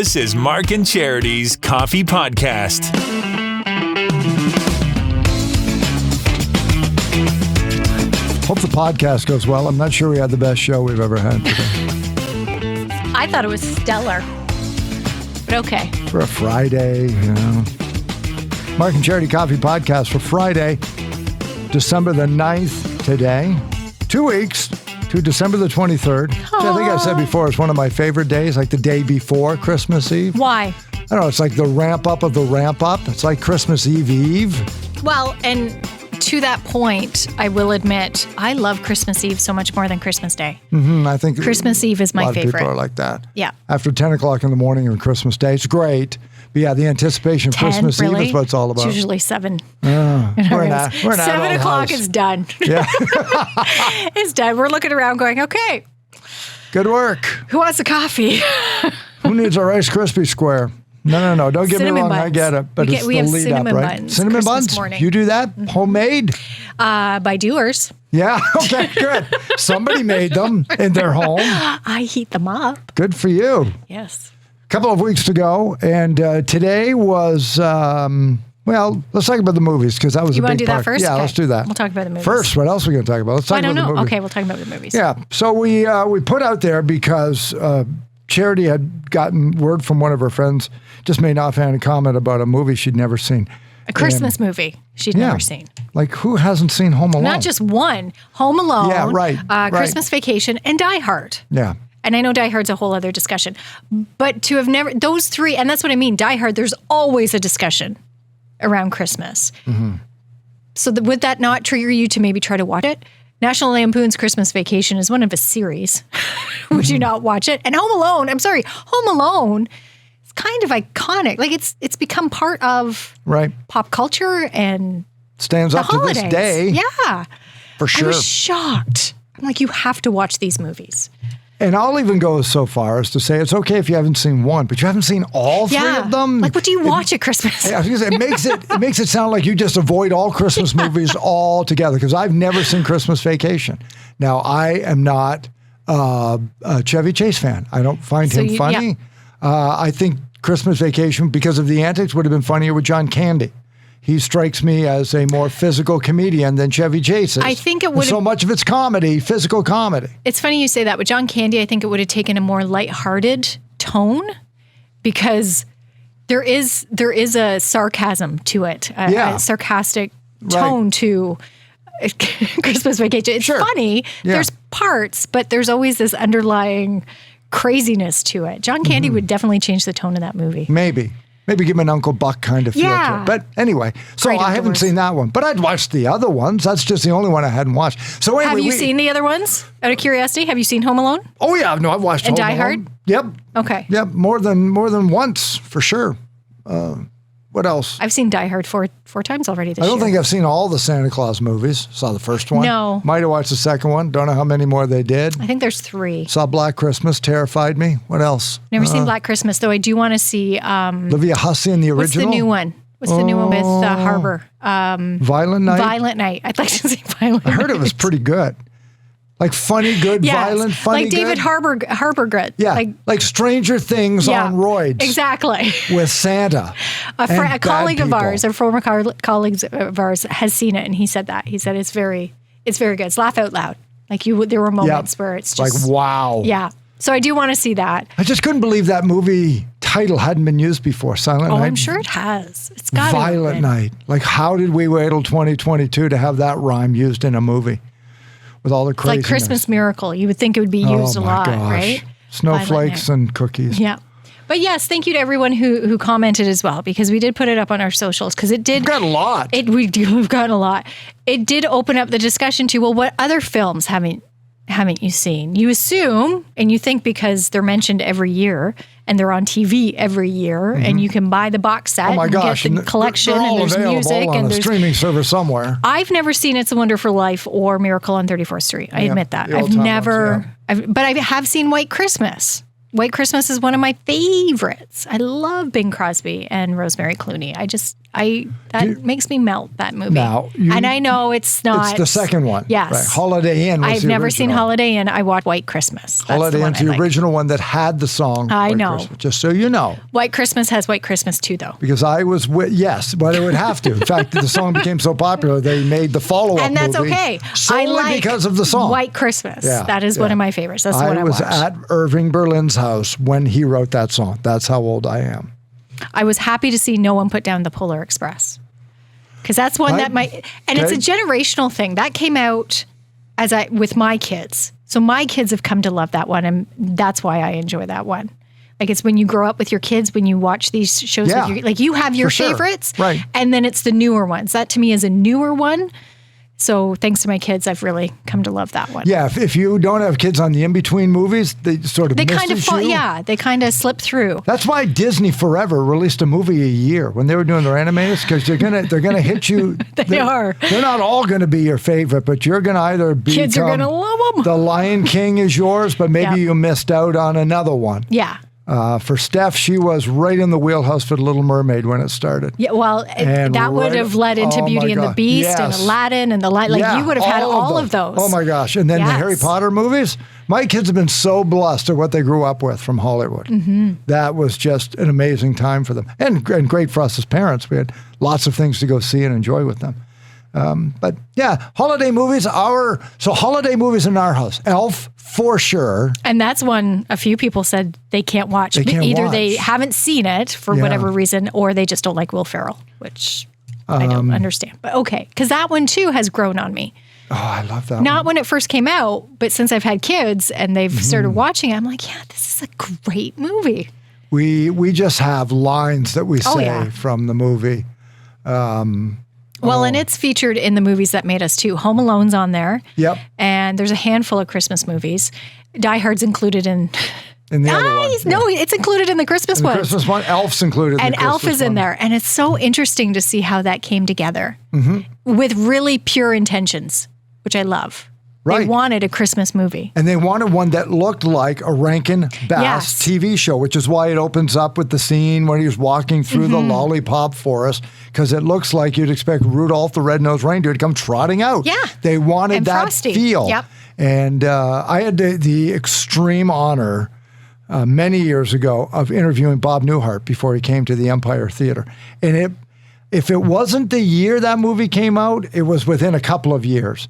This is Mark and Charity's Coffee Podcast. Hope the podcast goes well. I'm not sure we had the best show we've ever had today. I thought it was stellar. But okay. For a Friday, you know. Mark and Charity Coffee Podcast for Friday, December the 9th today. 2 weeks to December the 23rd. Which I think I said before is one of my favorite days, like the day before Christmas Eve. Why? I don't know. It's like the ramp up of the ramp up. It's like Christmas Eve. Well, and to that point, I will admit, I love Christmas Eve so much more than Christmas Day. I think Christmas Eve is my a lot favorite. of people are like that. Yeah. After 10 o'clock in the morning on Christmas Day, it's great. But yeah, the anticipation of 10, Christmas really? Eve is what it's all about. It's usually 7. We're not 7 o'clock is done. Yeah. It's done. We're looking around going, okay, Good work. who wants a coffee? Who needs a Rice Krispie square? No. Don't get me Cinnamon wrong. I buns. get it. But We it's we the have lead cinnamon up, right? buns Cinnamon Christmas buns? morning. You do that? Homemade? By Doers. Yeah. Okay, good. Somebody made them in their home. I heat them up. Good for you. Yes. Couple of weeks to go, and today was, well, let's talk about the movies, because that was You a want big to do that part. first? Yeah, Okay. let's do that. We'll talk about the movies. First, what else are we going to talk about? Let's talk I don't about the know. movies. Okay, we'll talk about the movies. Yeah, so we put out there because Charity had gotten word from one of her friends, just made an offhand comment about a movie she'd never seen. A Christmas movie she'd never seen. Like, who hasn't seen Home Alone? Not just one. Home Alone. Yeah, right, right. Christmas Vacation, and Die Hard. Yeah. And I know Die Hard's a whole other discussion. But to have never, those three, and that's what I mean, Die Hard, there's always a discussion around Christmas. Mm-hmm. So would that not trigger you to maybe try to watch it? National Lampoon's Christmas Vacation is one of a series. Would you not watch it? And Home Alone, Home Alone, it's kind of iconic. Like it's become part of Right. pop culture and Stands the up holidays. to this day. Yeah. For I sure. was shocked. I'm like, you have to watch these movies. And I'll even go so far as to say it's okay if you haven't seen one, but you haven't seen all three of them. Like, what do you watch at Christmas? I was gonna say, it makes it sound like you just avoid all Christmas movies altogether, because I've never seen Christmas Vacation. Now, I am not a Chevy Chase fan. I don't find him funny. Yeah. I think Christmas Vacation, because of the antics, would have been funnier with John Candy. He strikes me as a more physical comedian than Chevy Chase is. I think it would so much of it's comedy, physical comedy. It's funny you say that. With John Candy, I think it would have taken a more lighthearted tone, because there is a sarcasm to it, a sarcastic tone to Christmas Vacation. It's funny. Yeah. There's parts, but there's always this underlying craziness to it. John Candy would definitely change the tone of that movie. Maybe give him an Uncle Buck kind of feel to it. But anyway, so Great I haven't outdoors. seen that one. But I'd watched the other ones. That's just the only one I hadn't watched. So anyway, Have you seen the other ones? Out of curiosity, have you seen Home Alone? Oh yeah, no, I've watched And Home Die Alone. Hard? Yep. Okay. Yep, more than once for sure. What else? I've seen Die Hard four times already this I year. don't think I've seen all the Santa Claus movies. Saw the first one. No. Might have watched the second one. Don't know how many more they did. I think there's 3. Saw Black Christmas. Terrified me. What else? Never seen Black Christmas, though I do want to see, Olivia Hussey in the what's original. the new one? What's the new one with Harbor? Violent Night. Violent Night. I'd like to see Violent Night. I heard it was pretty good. Like funny, good, Yes. violent, funny, like David good. Harbour Good. Yeah, like Stranger Things on roids. Exactly. With Santa. A colleague of ours, a former colleague of ours, has seen it, and he said that. He said it's very good. It's laugh out loud. Like there were moments where it's just like, wow. Yeah. So I do want to see that. I just couldn't believe that movie title hadn't been used before. Silent Night. Oh, I'm sure it has. It's got Violent Night. Like, how did we wait till 2022 to have that rhyme used in a movie with all the It's craziness? like Christmas Miracle. You would think it would be used a lot, right? Snowflakes and cookies. Yeah. But yes, thank you to everyone who commented as well, because we did put it up on our socials, because it did. We've got a lot. We've gotten a lot. It did open up the discussion to, well, what other films haven't you seen? You assume and you think because they're mentioned every year and they're on TV every year, and you can buy the box set Oh my gosh. and get the collection, they're all and there's available music on and a there's streaming service somewhere. I've never seen It's a Wonderful Life or Miracle on 34th Street. I admit that. the I've old-time never, ones, but I have seen White Christmas. White Christmas is one of my favorites. I love Bing Crosby and Rosemary Clooney. That makes me melt, that movie. And I know it's not. It's the second one. Yes. Right. Holiday Inn was I've never seen Holiday Inn. I watched White Christmas. That's Holiday Inn's the original one that had the song. I know. Christmas, just so you know. White Christmas has White Christmas too, though. Because I was yes, but it would have to. In fact, the song became so popular, they made the follow-up and that's movie okay. solely because of the song. White Christmas. Yeah, that is one of my favorites. That's the one I watched. I was at Irving Berlin's house when he wrote that song. That's how old I am. I was happy to see no one put down the Polar Express. Because that's one that it's a generational thing. That came out with my kids. So my kids have come to love that one, and that's why I enjoy that one. Like, it's when you grow up with your kids, when you watch these shows, you have your favorites, right? And then it's the newer ones. That to me is a newer one. So thanks to my kids, I've really come to love that one. Yeah, if you don't have kids on the in-between movies, they sort of miss the they kind of slip through. That's why Disney forever released a movie a year when they were doing their animators, because they're gonna hit you. They're not all gonna be your favorite, but you're gonna either be kids are gonna love them. The Lion King is yours, but maybe you missed out on another one. Yeah. For Steph, she was right in the wheelhouse for The Little Mermaid when it started. Yeah, well, that would have led into Beauty and the Beast and Aladdin and the light. Like, you would have had all of those. Oh my gosh! And then the Harry Potter movies. My kids have been so blessed at what they grew up with from Hollywood. Mm-hmm. That was just an amazing time for them, and great for us as parents. We had lots of things to go see and enjoy with them. But yeah, holiday movies. Holiday movies in our house. Elf for sure. And that's one a few people said they can't watch. Either they haven't seen it for whatever reason, or they just don't like Will Ferrell, which I don't understand. But okay, because that one too has grown on me. Oh, I love that. Not when it first came out, but since I've had kids and they've started watching it, I'm like, yeah, this is a great movie. We just have lines that we say from the movie. Well, and it's featured in the movies that made us too. Home Alone's on there. Yep. And there's a handful of Christmas movies. Die Hard's included in the other one. No, it's included in the Christmas one. Christmas one. Elf's included in the Christmas one. And Elf is in there. And it's so interesting to see how that came together with really pure intentions, which I love. Right. They wanted a Christmas movie. And they wanted one that looked like a Rankin Bass TV show, which is why it opens up with the scene when he's walking through the lollipop forest, because it looks like you'd expect Rudolph the Red-Nosed Reindeer to come trotting out. Yeah. They wanted and that Frosty. feel. Yep. And I had the extreme honor many years ago of interviewing Bob Newhart before he came to the Empire Theater. And if it wasn't the year that movie came out, it was within a couple of years.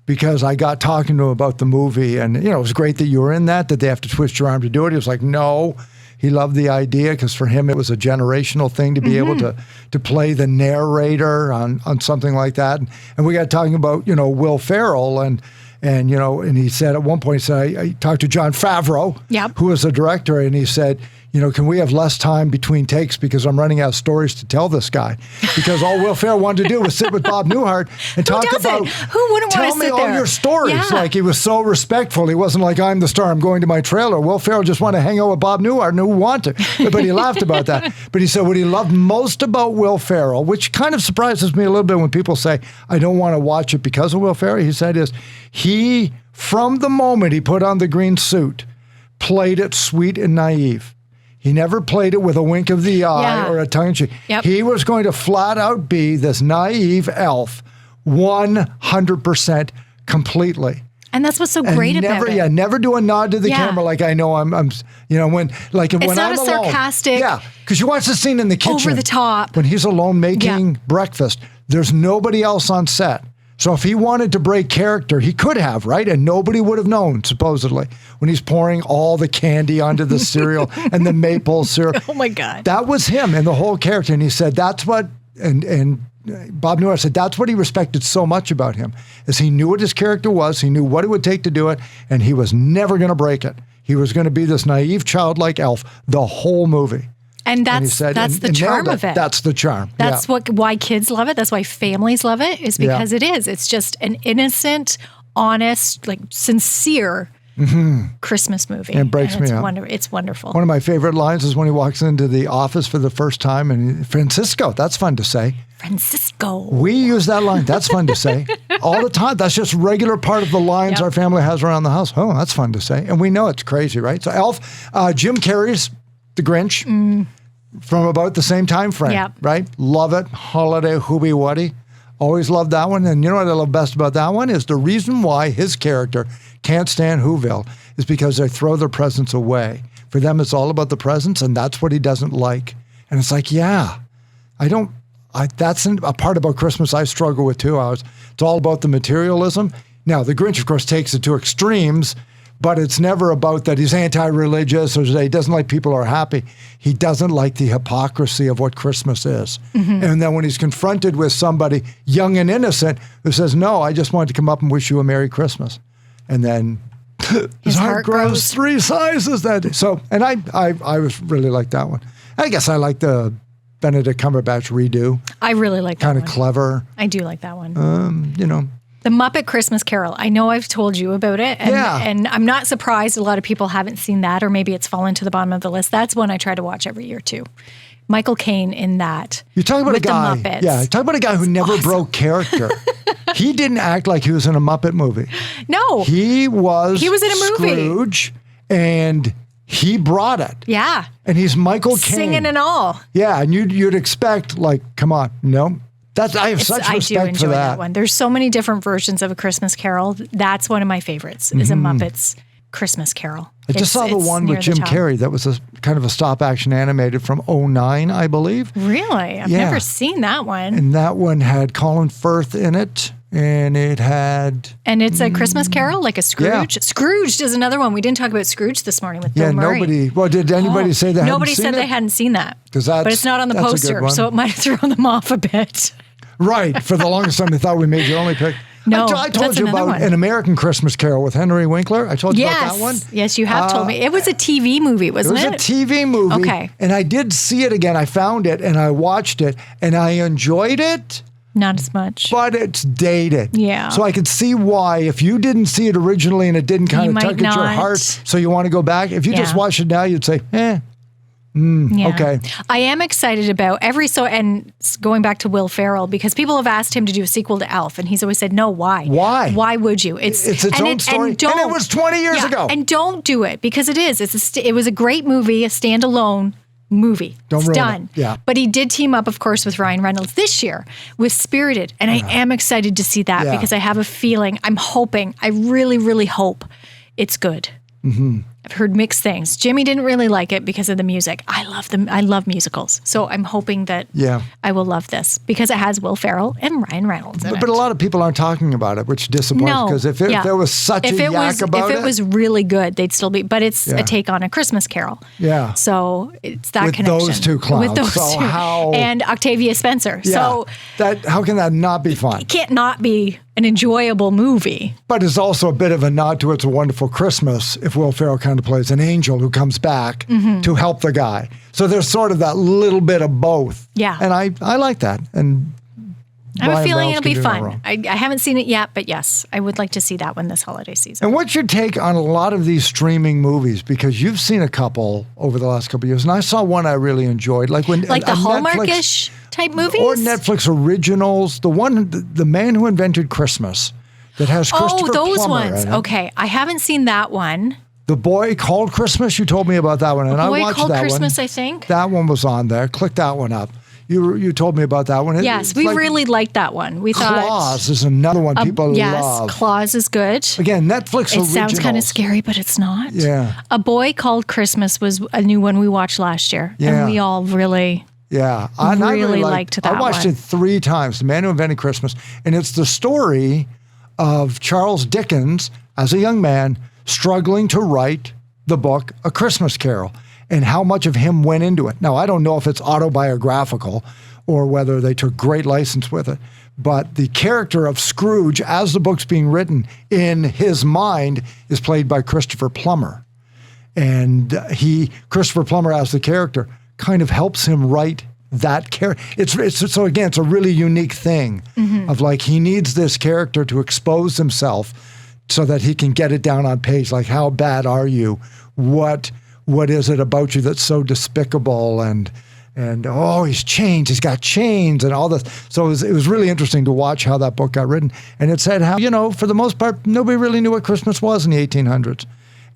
Because I got talking to him about the movie, and it was great that you were in that. Did they have to twist your arm to do it? He was like, no. He loved the idea because for him it was a generational thing to be able to play the narrator on something like that. And we got talking about Will Ferrell and he said at one point, I talked to Jon Favreau, who was the director, and he said, can we have less time between takes because I'm running out of stories to tell this guy? Because all Will Ferrell wanted to do was sit with Bob Newhart and talk about, who wouldn't want to sit there? Tell me all your stories. Yeah. Like, he was so respectful. He wasn't like, I'm the star, I'm going to my trailer. Will Ferrell just wanted to hang out with Bob Newhart and who wanted to. But he laughed about that. But he said what he loved most about Will Ferrell, which kind of surprises me a little bit when people say, I don't want to watch it because of Will Ferrell. He said he, from the moment he put on the green suit, played it sweet and naive. He never played it with a wink of the eye or a tongue-in-cheek. Yep. He was going to flat out be this naive elf 100% completely. And that's what's so great about it. Yeah, never do a nod to the camera like I know I'm when it's when not I'm a sarcastic. Alone. Yeah, because you watch the scene in the kitchen. Over the top. When he's alone making breakfast, there's nobody else on set. So if he wanted to break character, he could have, right? And nobody would have known, supposedly, when he's pouring all the candy onto the cereal and the maple syrup. Oh, my God. That was him and the whole character. And he said that's what, and Bob Newhart said that's what he respected so much about him, is he knew what his character was, he knew what it would take to do it, and he was never going to break it. He was going to be this naive, childlike elf the whole movie. And that's the charm of it. That's the charm. That's why kids love it. That's why families love it, is because it is. It's just an innocent, honest, like sincere Christmas movie. It breaks me up. It's wonderful. One of my favorite lines is when he walks into the office for the first time and Francisco, that's fun to say. Francisco. We use that line. That's fun to say all the time. That's just a regular part of the lines our family has around the house. Oh, that's fun to say. And we know it's crazy, right? So Elf, Jim Carrey's The Grinch from about the same time frame, right? Love it. Holiday, Hooby Wuddy. Always loved that one. And you know what I love best about that one is the reason why his character can't stand Whoville is because they throw their presents away. For them, it's all about the presents, and that's what he doesn't like. And it's like, that's a part about Christmas I struggle with too. It's all about the materialism. Now, the Grinch, of course, takes it to extremes, but it's never about that he's anti-religious or that he doesn't like people who are happy. He doesn't like the hypocrisy of what Christmas is. And then when he's confronted with somebody young and innocent who says, no, I just wanted to come up and wish you a Merry Christmas. And then his heart grows 3 sizes that day. So, and I was really like that one. I guess I like the Benedict Cumberbatch redo. I really like that one. Kind of clever. I do like that one. The Muppet Christmas Carol. I know I've told you about it. And I'm not surprised a lot of people haven't seen that, or maybe it's fallen to the bottom of the list. That's one I try to watch every year too. Michael Caine in that. You're talking about a guy. Yeah, you're talking about a guy who never broke character. He didn't act like he was in a Muppet movie. No. He was in a movie. Scrooge, and he brought it. Yeah. And he's Michael Caine. Singing and all. Yeah, and you'd expect, like, come on, no. I have such respect for that. I do enjoy that one. There's so many different versions of A Christmas Carol. That's one of my favorites, is A Muppets Christmas Carol. I just saw the one with Jim Carrey that was a kind of a stop-action animated from 2009, I believe. Really? I've never seen that one. And that one had Colin Firth in it, and it had... And it's a Christmas Carol, like a Scrooge? Yeah. Scrooged is another one. We didn't talk about Scrooge this morning with Bill Murray. Did anybody say they hadn't seen it? Nobody said they hadn't seen that. But it's not on the poster, so it might have thrown them off a bit. Right. For the longest time, they thought we made your only pick. No, I told you about An American Christmas Carol with Henry Winkler. I told you about that one. Yes, you have told me. It was a TV movie, wasn't it? It was a TV movie. Okay. And I did see it again. I found it and I watched it and I enjoyed it. Not as much. But it's dated. Yeah. So I could see why, if you didn't see it originally and it didn't kind of tug at your heart, so you want to go back, if you just watch it now, you'd say, okay. I am excited about and going back to Will Ferrell, because people have asked him to do a sequel to Elf, and he's always said, no, why? Why? Why would you? It's own story, and it was 20 years ago. And don't do it, because it is. It was a great movie, a standalone movie. Don't it's ruin done. It. Yeah. But he did team up, of course, with Ryan Reynolds this year with Spirited, and I am excited to see that because I have a feeling, I really, really hope it's good. I've heard mixed things. Jimmy didn't really like it because of the music. I love them. I love musicals. So I'm hoping that I will love this because it has Will Ferrell and Ryan Reynolds in it. But a lot of people aren't talking about it, which disappoints, because if there was such a yak about it. If it was really good, they'd still be, but it's a take on A Christmas Carol. Yeah. So it's that connection. With those two clowns. With those two. And Octavia Spencer. Yeah. So how can that not be fun? It can't not be an enjoyable movie. But it's also a bit of a nod to It's a Wonderful Christmas if Will Ferrell kind of plays an angel who comes back to help the guy. So there's sort of that little bit of both. Yeah. And I like that. And I have a feeling it'll be fun. I haven't seen it yet, but yes, I would like to see that one this holiday season. And what's your take on a lot of these streaming movies? Because you've seen a couple over the last couple of years, and I saw one I really enjoyed. Like the Hallmark-ish type movies? Or Netflix originals. The one, The Man Who Invented Christmas, that has Christopher Plummer. Oh, those ones. Okay, I haven't seen that one. The Boy Called Christmas, you told me about that one, and I watched that one. Boy Called Christmas, I think. That one was on there. Click that one up. You told me about that one. Yes, we really liked that one. We thought Claus is another one people love. Yes, Claus is good. Again, Netflix originals. It sounds kind of scary, but it's not. Yeah. A Boy Called Christmas was a new one we watched last year, and we all really... Yeah, I really liked that one. I watched it 3 times, The Man Who Invented Christmas, and it's the story of Charles Dickens as a young man struggling to write the book A Christmas Carol, and how much of him went into it. Now, I don't know if it's autobiographical or whether they took great license with it, but the character of Scrooge, as the book's being written in his mind, is played by Christopher Plummer. And Christopher Plummer as the character kind of helps him write that character. It's a really unique thing of like, he needs this character to expose himself so that he can get it down on page. Like, how bad are you? What is it about you that's so despicable? And oh, he's changed. He's got chains and all this. So it was really interesting to watch how that book got written. And it said how, for the most part, nobody really knew what Christmas was in the 1800s.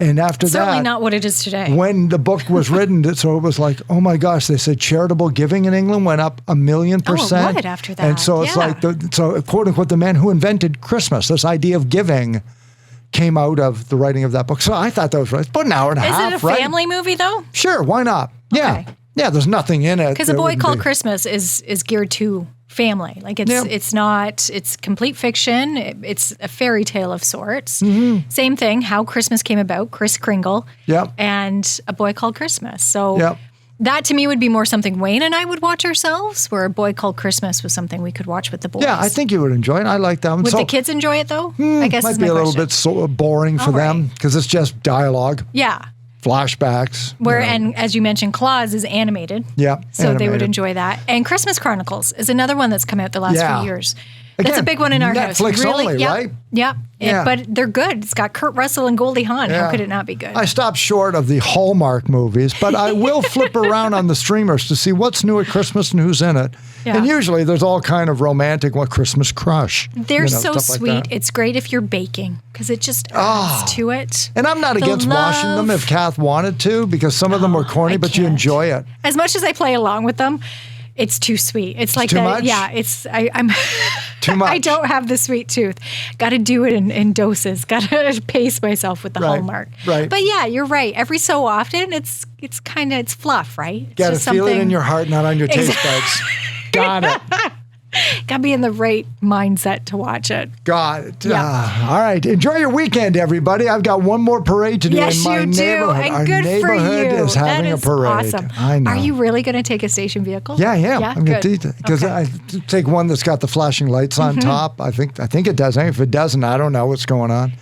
And after certainly not what it is today. When the book was written, so it was like, oh my gosh, they said charitable giving in England went up 1,000,000%. Oh, it would after that. And so it's like, so quote unquote, the man who invented Christmas, this idea of giving, came out of the writing of that book. So I thought that was right. It's about an hour and a half, Is it a family movie, though? Sure, why not? Yeah. Okay. Yeah, there's nothing in it. Because A Boy Called Christmas is geared to family. Like it's complete fiction. It's a fairy tale of sorts. Mm-hmm. Same thing, how Christmas came about, Kris Kringle. Yep. And A Boy Called Christmas. So that to me would be more something Wayne and I would watch ourselves, where A Boy Called Christmas was something we could watch with the boys. Yeah, I think you would enjoy it. I like that one. Would the kids enjoy it though? I guess might be a little bit boring for them because it's just dialogue. Yeah. Flashbacks. And as you mentioned, Claus is animated. Yeah. So they would enjoy that. And Christmas Chronicles is another one that's come out the last few years. Again, that's a big one in our house. Netflix only, right? Yeah. But they're good. It's got Kurt Russell and Goldie Hawn. How could it not be good? I stopped short of the Hallmark movies, but I will flip around on the streamers to see what's new at Christmas and who's in it. Yeah. And usually there's all kind of romantic, Christmas crush. They're so sweet. Like it's great if you're baking because it just adds to it. And I'm not against washing them if Kath wanted to, because some of them were corny, but you enjoy it. As much as I play along with them, it's too sweet. It's like too much? Yeah, I'm too much. I don't have the sweet tooth. Got to do it in doses. Got to pace myself with the Hallmark. Right. But yeah, you're right. Every so often, it's fluff, right? Got to feel it in your heart, not on your taste buds. Got it. Got to be in the right mindset to watch it. Got it. Yeah. All right. Enjoy your weekend, everybody. I've got one more parade to do in my neighborhood. And Our good neighborhood for you. is having a parade. Awesome. I know. Are you really going to take a station vehicle? Yeah, I am. I'm going to because okay. I take one that's got the flashing lights on top. I think it does. If it doesn't, I don't know what's going on.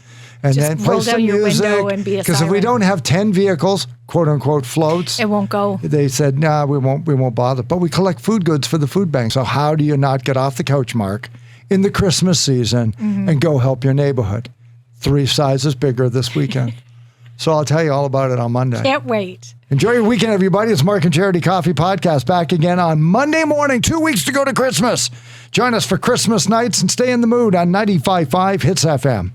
And just then play roll some down your music. window and be a Because if we don't have 10 vehicles, quote unquote floats, it won't go. They said, no, we won't bother. But we collect food goods for the food bank. So how do you not get off the couch, Mark, in the Christmas season and go help your neighborhood? 3 sizes bigger this weekend. So I'll tell you all about it on Monday. Can't wait. Enjoy your weekend, everybody. It's Mark and Charity Coffee Podcast back again on Monday morning. 2 weeks to go to Christmas. Join us for Christmas nights and stay in the mood on 95.5 Hits FM.